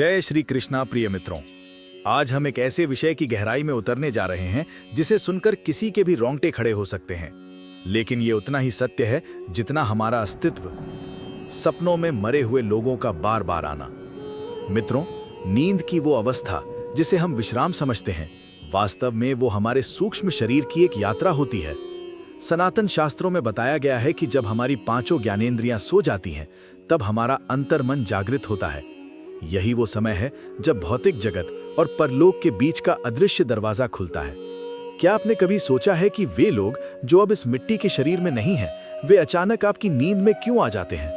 जय श्री कृष्णा प्रिय मित्रों। आज हम एक ऐसे विषय की गहराई में उतरने जा रहे हैं जिसे सुनकर किसी के भी रोंगटे खड़े हो सकते हैं, लेकिन ये उतना ही सत्य है जितना हमारा अस्तित्व। सपनों में मरे हुए लोगों का बार बार आना। मित्रों, नींद की वो अवस्था जिसे हम विश्राम समझते हैं, वास्तव में वो हमारे सूक्ष्म शरीर की एक यात्रा होती है। सनातन शास्त्रों में बताया गया है कि जब हमारी पांचों ज्ञानेंद्रियां सो जाती हैं, तब हमारा अंतर्मन जागृत होता है। यही वो समय है जब भौतिक जगत और परलोक के बीच का अदृश्य दरवाजा खुलता है। क्या आपने कभी सोचा है कि वे लोग जो अब इस मिट्टी के शरीर में नहीं हैं, वे अचानक आपकी नींद में क्यों आ जाते हैं?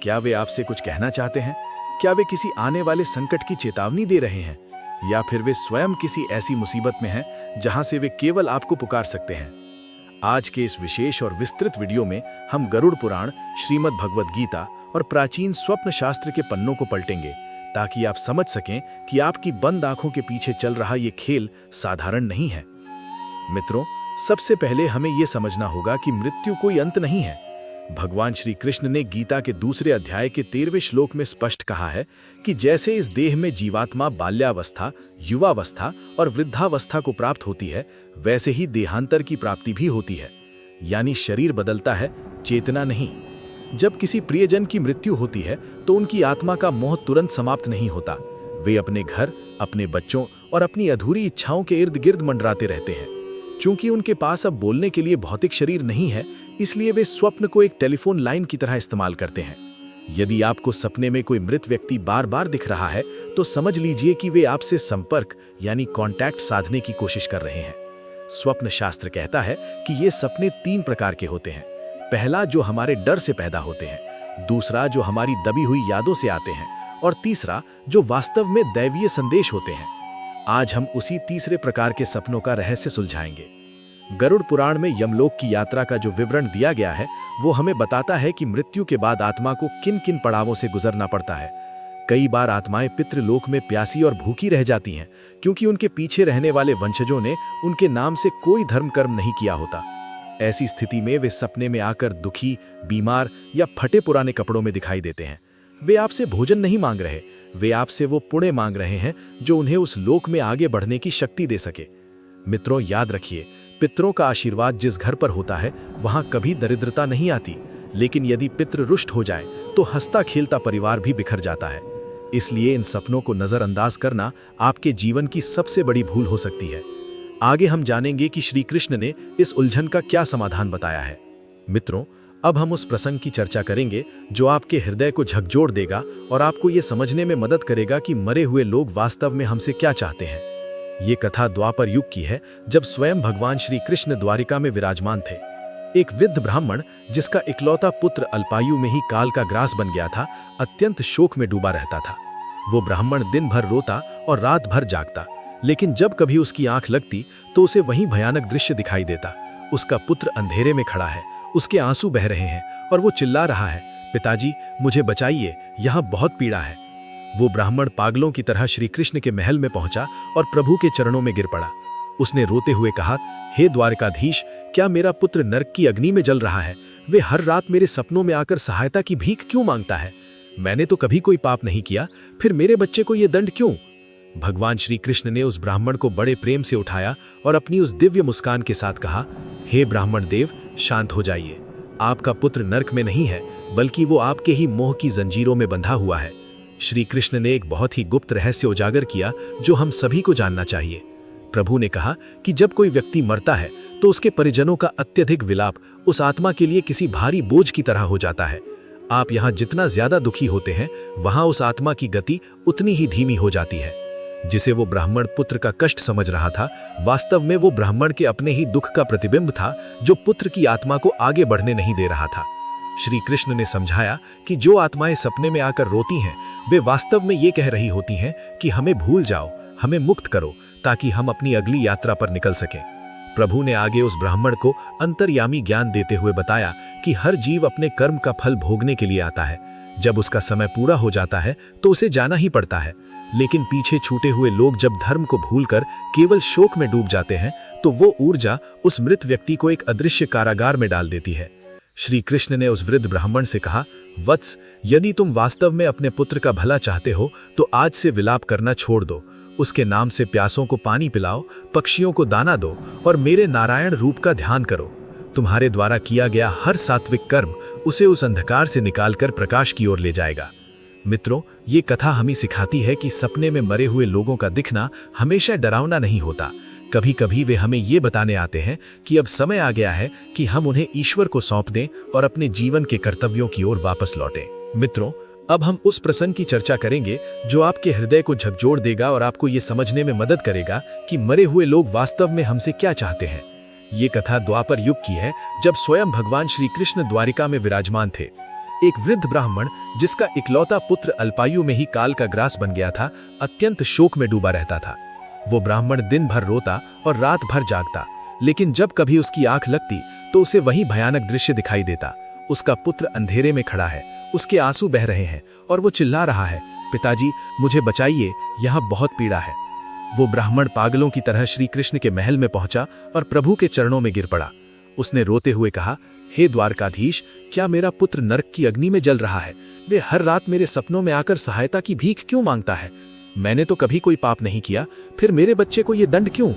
क्या वे आपसे कुछ कहना चाहते हैं? क्या वे किसी आने वाले संकट की चेतावनी दे रहे हैं, या फिर वे स्वयं किसी ऐसी मुसीबत में हैं जहां से वे केवल आपको पुकार सकते हैं? आज के इस विशेष और विस्तृत वीडियो में हम गरुड़ पुराण, श्रीमद् भगवद गीता और प्राचीन स्वप्न शास्त्र के पन्नों को पलटेंगे, ताकि आप समझ सकें कि आपकी बंद आंखों के पीछे चल रहा ये खेल साधारण नहीं है। मित्रों, सबसे पहले हमें यह समझना होगा कि मृत्यु कोई अंत नहीं है। भगवान श्री कृष्ण ने गीता के दूसरे अध्याय के 13वें श्लोक में स्पष्ट कहा है कि जैसे इस देह में जीवात्मा बाल्यावस्था, युवावस्था और वृद्धावस्था को प्राप्त होती है, वैसे ही देहांतर की प्राप्ति भी होती है। यानी शरीर बदलता है, चेतना नहीं। जब किसी प्रियजन की मृत्यु होती है तो उनकी आत्मा का मोह तुरंत समाप्त नहीं होता। वे अपने घर, अपने बच्चों और अपनी अधूरी इच्छाओं के इर्द गिर्द मंडराते रहते हैं। चूंकि उनके पास अब बोलने के लिए भौतिक शरीर नहीं है, इसलिए वे स्वप्न को एक टेलीफोन लाइन की तरह इस्तेमाल करते हैं। यदि आपको सपने में कोई मृत व्यक्ति बार बार दिख रहा है, तो समझ लीजिए कि वे आपसे संपर्क यानी कांटेक्ट साधने की कोशिश कर रहे हैं। स्वप्न शास्त्र कहता है कि ये सपने 3 प्रकार के होते हैं। पहला, जो हमारे डर से पैदा होते हैं, दूसरा जो हमारी दबी हुई यादों से आते हैं, और तीसरा जो वास्तव में दैवीय संदेश होते हैं। आज हम उसी तीसरे प्रकार के सपनों का रहस्य सुलझाएंगे। गरुड़ पुराण में यमलोक की यात्रा का जो विवरण दिया गया है, वो हमें बताता है कि मृत्यु के बाद आत्मा को किन किन पड़ावों से गुजरना पड़ता है। कई बार आत्माएं पितृलोक में प्यासी और भूखी रह जाती हैं, क्योंकि उनके पीछे रहने वाले वंशजों ने उनके नाम से कोई धर्म कर्म नहीं किया होता। ऐसी स्थिति में वे सपने में आकर दुखी, बीमार या फटे पुराने कपड़ों में दिखाई देते हैं। वे आपसे भोजन नहीं मांग रहे, वे आपसे वो पुण्य मांग रहे हैं जो उन्हें उस लोक में आगे बढ़ने की शक्ति दे सके। मित्रों, याद रखिए, पितरों का आशीर्वाद जिस घर पर होता है, वहां कभी दरिद्रता नहीं आती। लेकिन यदि पितृ रुष्ट हो जाए तो हंसता खेलता परिवार भी बिखर जाता है। इसलिए इन सपनों को नजरअंदाज करना आपके जीवन की सबसे बड़ी भूल हो सकती है। आगे हम जानेंगे कि श्री कृष्ण ने इस उलझन का क्या समाधान बताया है। मित्रों, अब हम उस प्रसंग की चर्चा करेंगे जो आपके हृदय को झकझोर देगा और आपको ये समझने में मदद करेगा कि मरे हुए लोग वास्तव में हमसे क्या चाहते हैं। ये कथा द्वापर युग की है, जब स्वयं भगवान श्री कृष्ण द्वारिका में विराजमान थे। एक वृद्ध ब्राह्मण, जिसका इकलौता पुत्र अल्पायु में ही काल का ग्रास बन गया था, अत्यंत शोक में डूबा रहता था। वो ब्राह्मण दिन भर रोता और रात भर जागता, लेकिन जब कभी उसकी आंख लगती तो उसे वहीं भयानक दृश्य दिखाई देता। उसका पुत्र अंधेरे में खड़ा है, उसके आंसू बह रहे हैं और वो चिल्ला रहा है, पिताजी मुझे बचाइए, यहाँ बहुत पीड़ा है। वो ब्राह्मण पागलों की तरह श्री कृष्ण के महल में पहुंचा और प्रभु के चरणों में गिर पड़ा। उसने रोते हुए कहा, हे द्वारकाधीश, क्या मेरा पुत्र नरक की अग्नि में जल रहा है? वे हर रात मेरे सपनों में आकर सहायता की भीख क्यों मांगता है? मैंने तो कभी कोई पाप नहीं किया, फिर मेरे बच्चे को ये दंड क्यों? भगवान श्री कृष्ण ने उस ब्राह्मण को बड़े प्रेम से उठाया और अपनी उस दिव्य मुस्कान के साथ कहा, हे ब्राह्मण देव, शांत हो जाइए। आपका पुत्र नरक में नहीं है, बल्कि वो आपके ही मोह की जंजीरों में बंधा हुआ है। श्री कृष्ण ने एक बहुत ही गुप्त रहस्य उजागर किया जो हम सभी को जानना चाहिए। प्रभु ने कहा कि जब कोई व्यक्ति मरता है तो उसके परिजनों का अत्यधिक विलाप उस आत्मा के लिए किसी भारी बोझ की तरह हो जाता है। आप यहाँ जितना ज्यादा दुखी होते हैं, वहां उस आत्मा की गति उतनी ही धीमी हो जाती है। जिसे वो ब्राह्मण पुत्र का कष्ट समझ रहा था, वास्तव में वो ब्राह्मण के अपने ही दुख का प्रतिबिंब था, जो पुत्र की आत्मा को आगे बढ़ने नहीं दे रहा था। श्री कृष्ण ने समझाया कि जो आत्माएं सपने में आकर रोती हैं, वे वास्तव में ये कह रही होती हैं कि हमें भूल जाओ, हमें मुक्त करो, ताकि हम अपनी अगली यात्रा पर निकल सकें। प्रभु ने आगे उस ब्राह्मण को अंतर्यामी ज्ञान देते हुए बताया कि हर जीव अपने कर्म का फल भोगने के लिए आता है। जब उसका समय पूरा हो जाता है तो उसे जाना ही पड़ता है। लेकिन पीछे छूटे हुए लोग जब धर्म को भूलकर केवल शोक में डूब जाते हैं, तो वो ऊर्जा उस मृत व्यक्ति को एक अदृश्य कारागार में डाल देती है। श्री कृष्ण ने उस वृद्ध ब्राह्मण से कहा, वत्स, यदि तुम वास्तव में अपने पुत्र का भला चाहते हो तो आज से विलाप करना छोड़ दो। उसके नाम से प्यासों को पानी पिलाओ, पक्षियों को दाना दो और मेरे नारायण रूप का ध्यान करो। तुम्हारे द्वारा किया गया हर सात्विक कर्म उसे उस अंधकार से निकालकर प्रकाश की ओर ले जाएगा। मित्रों, ये कथा हमें सिखाती है कि सपने में मरे हुए लोगों का दिखना हमेशा डरावना नहीं होता। कभी कभी वे हमें ये बताने आते हैं कि अब समय आ गया है कि हम उन्हें ईश्वर को सौंप दें और अपने जीवन के कर्तव्यों की ओर वापस लौटें। मित्रों, अब हम उस प्रसंग की चर्चा करेंगे जो आपके हृदय को झकझोर देगा और आपको ये समझने में मदद करेगा कि मरे हुए लोग वास्तव में हमसे क्या चाहते हैं। ये कथा द्वापर युग की है, जब स्वयं भगवान श्री कृष्ण द्वारिका में विराजमान थे। एक वृद्ध ब्राह्मण जिसका इकलौता पुत्र अल्पायु में ही काल का ग्रास बन गया था, अत्यंत शोक में डूबा रहता था। वो ब्राह्मण दिन भर रोता और रात भर जागता, लेकिन जब कभी उसकी आंख लगती तो उसे वही भयानक दृश्य दिखाई देता। उसका पुत्र अंधेरे में खड़ा है, उसके आंसू बह रहे हैं और वो चिल्ला रहा है, पिताजी मुझे बचाइए, यहाँ बहुत पीड़ा है। वो ब्राह्मण पागलों की तरह श्री कृष्ण के महल में पहुंचा और प्रभु के चरणों में गिर पड़ा। उसने रोते हुए कहा, हे द्वारकाधीश, क्या मेरा पुत्र नरक की अग्नि में जल रहा है? वे हर रात मेरे सपनों में आकर सहायता की भीख क्यों मांगता है? मैंने तो कभी कोई पाप नहीं किया, फिर मेरे बच्चे को ये दंड क्यों?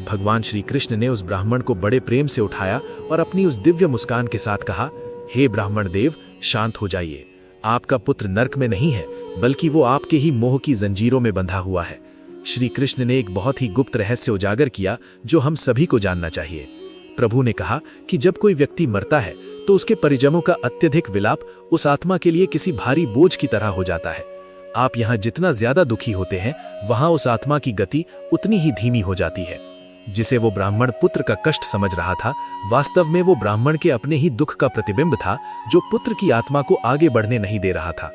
भगवान श्री कृष्ण ने उस ब्राह्मण को बड़े प्रेम से उठाया और अपनी उस दिव्य मुस्कान के साथ कहा, हे ब्राह्मण देव, शांत हो जाइए। आपका पुत्र नरक में नहीं है, बल्कि वो आपके ही मोह की जंजीरों में बंधा हुआ है। श्री कृष्ण ने एक बहुत ही गुप्त रहस्य उजागर किया जो हम सभी को जानना चाहिए। प्रभु ने कहा कि जब कोई व्यक्ति मरता है तो उसके परिजनों का अत्यधिक विलाप उस आत्मा के लिए किसी भारी बोझ की तरह हो जाता है। आप यहाँ जितना ज्यादा दुखी होते हैं, वहां उस आत्मा की गति उतनी ही धीमी हो जाती है। जिसे वो ब्राह्मण पुत्र का कष्ट समझ रहा था, वास्तव में वो ब्राह्मण के अपने ही दुख का प्रतिबिंब था जो पुत्र की आत्मा को आगे बढ़ने नहीं दे रहा था।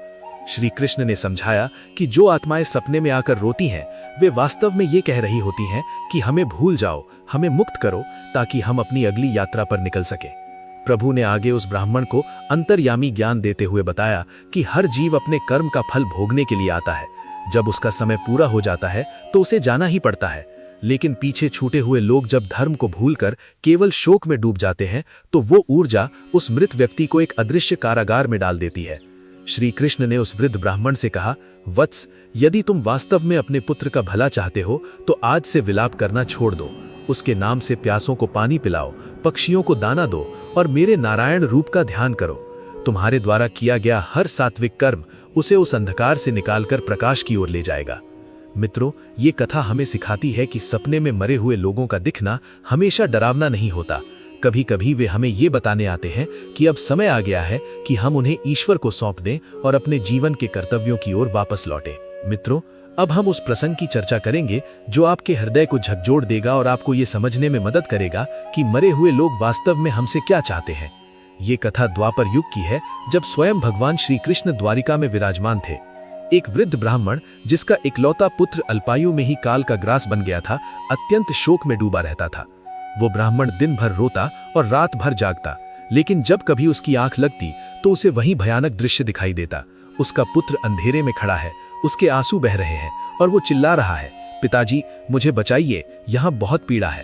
श्री कृष्ण ने समझाया कि जो आत्माएं सपने में आकर रोती हैं, वे वास्तव में ये कह रही होती हैं कि हमें भूल जाओ, हमें मुक्त करो, ताकि हम अपनी अगली यात्रा पर निकल सके। प्रभु ने आगे उस ब्राह्मण को अंतर्यामी ज्ञान देते हुए बताया कि हर जीव अपने कर्म का फल भोगने के लिए आता है। जब उसका समय पूरा हो जाता है तो उसे जाना ही पड़ता है। लेकिन पीछे छूटे हुए लोग जब धर्म को भूलकर केवल शोक में डूब जाते हैं, तो वो ऊर्जा उस मृत व्यक्ति को एक अदृश्य कारागार में डाल देती है। श्री कृष्ण ने उस वृद्ध ब्राह्मण से कहा, वत्स, यदि तुम वास्तव में अपने पुत्र का भला चाहते हो तो आज से विलाप करना छोड़ दो। उसके नाम से प्यासों को पानी पिलाओ, पक्षियों को दाना दो और मेरे नारायण रूप का ध्यान करो। तुम्हारे द्वारा किया गया हर सात्विक कर्म उसे उस अंधकार से निकालकर प्रकाश की ओर ले जाएगा। मित्रों, ये कथा हमें सिखाती है कि सपने में मरे हुए लोगों का दिखना हमेशा डरावना नहीं होता। कभी कभी वे हमें ये बताने आते हैं कि अब समय आ गया है कि हम उन्हें ईश्वर को सौंप दें और अपने जीवन के कर्तव्यों की ओर वापस लौटें। मित्रों, अब हम उस प्रसंग की चर्चा करेंगे जो आपके हृदय को झकझोर देगा और आपको ये समझने में मदद करेगा कि मरे हुए लोग वास्तव में हमसे क्या चाहते हैं। ये कथा द्वापर युग की है, जब स्वयं भगवान श्री कृष्ण द्वारिका में विराजमान थे। एक वृद्ध ब्राह्मण जिसका इकलौता पुत्र अल्पायु में ही काल का ग्रास बन गया था, अत्यंत शोक में डूबा रहता था। वो ब्राह्मण दिन भर रोता और रात भर जागता, लेकिन जब कभी उसकी आंख लगती तो उसे वही भयानक दृश्य दिखाई देता। उसका पुत्र अंधेरे में खड़ा है, उसके आंसू बह रहे हैं और वो चिल्ला रहा है, पिताजी मुझे बचाइए, यहाँ बहुत पीड़ा है।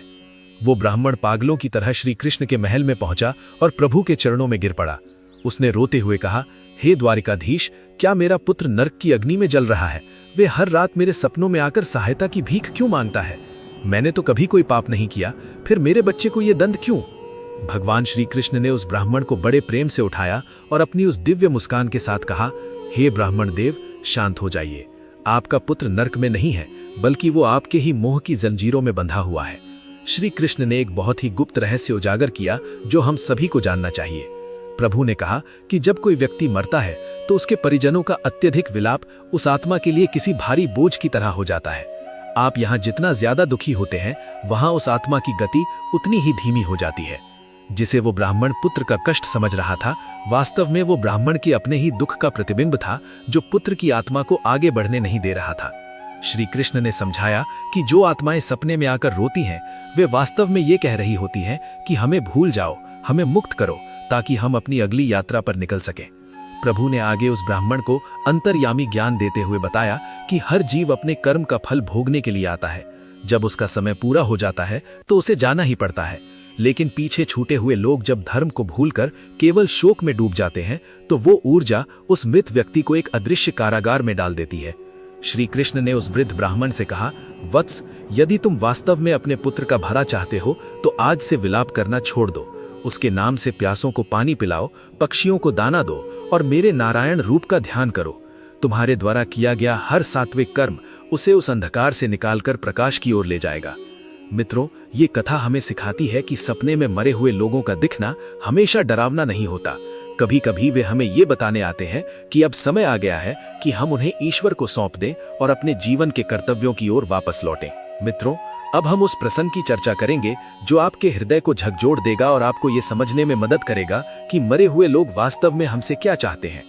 वो ब्राह्मण पागलों की तरह श्री कृष्ण के महल में पहुंचा और प्रभु के चरणों में गिर पड़ा। उसने रोते हुए कहा, हे द्वारिकाधीश, क्या मेरा पुत्र नरक की अग्नि में जल रहा है? वे हर रात मेरे सपनों में आकर सहायता की भीख क्यों मांगता है? मैंने तो कभी कोई पाप नहीं किया, फिर मेरे बच्चे को ये दंड क्यों? भगवान श्री कृष्ण ने उस ब्राह्मण को बड़े प्रेम से उठाया और अपनी उस दिव्य मुस्कान के साथ कहा, हे ब्राह्मण देव, शांत हो जाइए। आपका पुत्र नरक में नहीं है, बल्कि वो आपके ही मोह की जंजीरों में बंधा हुआ है। श्री कृष्ण ने एक बहुत ही गुप्त रहस्य उजागर किया जो हम सभी को जानना चाहिए। प्रभु ने कहा कि जब कोई व्यक्ति मरता है तो उसके परिजनों का अत्यधिक विलाप उस आत्मा के लिए किसी भारी बोझ की तरह हो जाता है। आप यहाँ जितना ज्यादा दुखी होते हैं, वहां उस आत्मा की गति उतनी ही धीमी हो जाती है। जिसे वो ब्राह्मण पुत्र का कष्ट समझ रहा था, वास्तव में वो ब्राह्मण के अपने ही दुख का प्रतिबिंब था जो पुत्र की आत्मा को आगे बढ़ने नहीं दे रहा था। श्री कृष्ण ने समझाया कि जो आत्माएं सपने में आकर रोती हैं, वे वास्तव में ये कह रही होती हैं कि हमें भूल जाओ, हमें मुक्त करो, ताकि हम अपनी अगली यात्रा पर निकल सकें। प्रभु ने आगे उस ब्राह्मण को अंतर्यामी ज्ञान देते हुए बताया कि हर जीव अपने कर्म का फल भोगने के लिए आता है। जब उसका समय पूरा हो जाता है तो उसे जाना ही पड़ता है। लेकिन पीछे छूटे हुए लोग जब धर्म को भूलकर केवल शोक में डूब जाते हैं तो वो ऊर्जा उस मृत व्यक्ति को एक अदृश्य कारागार में डाल देती है। श्री कृष्ण ने उस वृद्ध ब्राह्मण से कहा, वत्स, यदि तुम वास्तव में अपने पुत्र का भला चाहते हो तो आज से विलाप करना छोड़ दो। उसके नाम से प्यासों को पानी पिलाओ, पक्षियों को दाना दो और मेरे नारायण रूप का ध्यान करो। तुम्हारे द्वारा किया गया हर सात्विक कर्म उसे उस अंधकार से निकालकर प्रकाश की ओर ले जाएगा। मित्रों, ये कथा हमें सिखाती है कि सपने में मरे हुए लोगों का दिखना हमेशा डरावना नहीं होता। कभी कभी वे हमें ये बताने आते हैं कि अब समय आ गया है कि हम उन्हें ईश्वर को सौंप दें और अपने जीवन के कर्तव्यों की ओर वापस लौटें। मित्रों, अब हम उस प्रसंग की चर्चा करेंगे जो आपके हृदय को झकझोर देगा और आपको ये समझने में मदद करेगा कि मरे हुए लोग वास्तव में हमसे क्या चाहते हैं।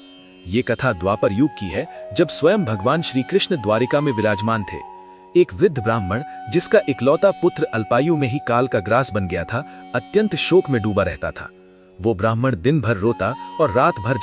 ये कथा द्वापर युग की है, जब स्वयं भगवान श्री कृष्ण द्वारिका में विराजमान थे। एक वृद्ध ब्राह्मण जिसका इकलौता पुत्र अल्पायु में ही काल का ग्रास बन गया था, अत्यंत शोक में डूबा रहता था। वो ब्राह्मण दिन भर रोता और रात भर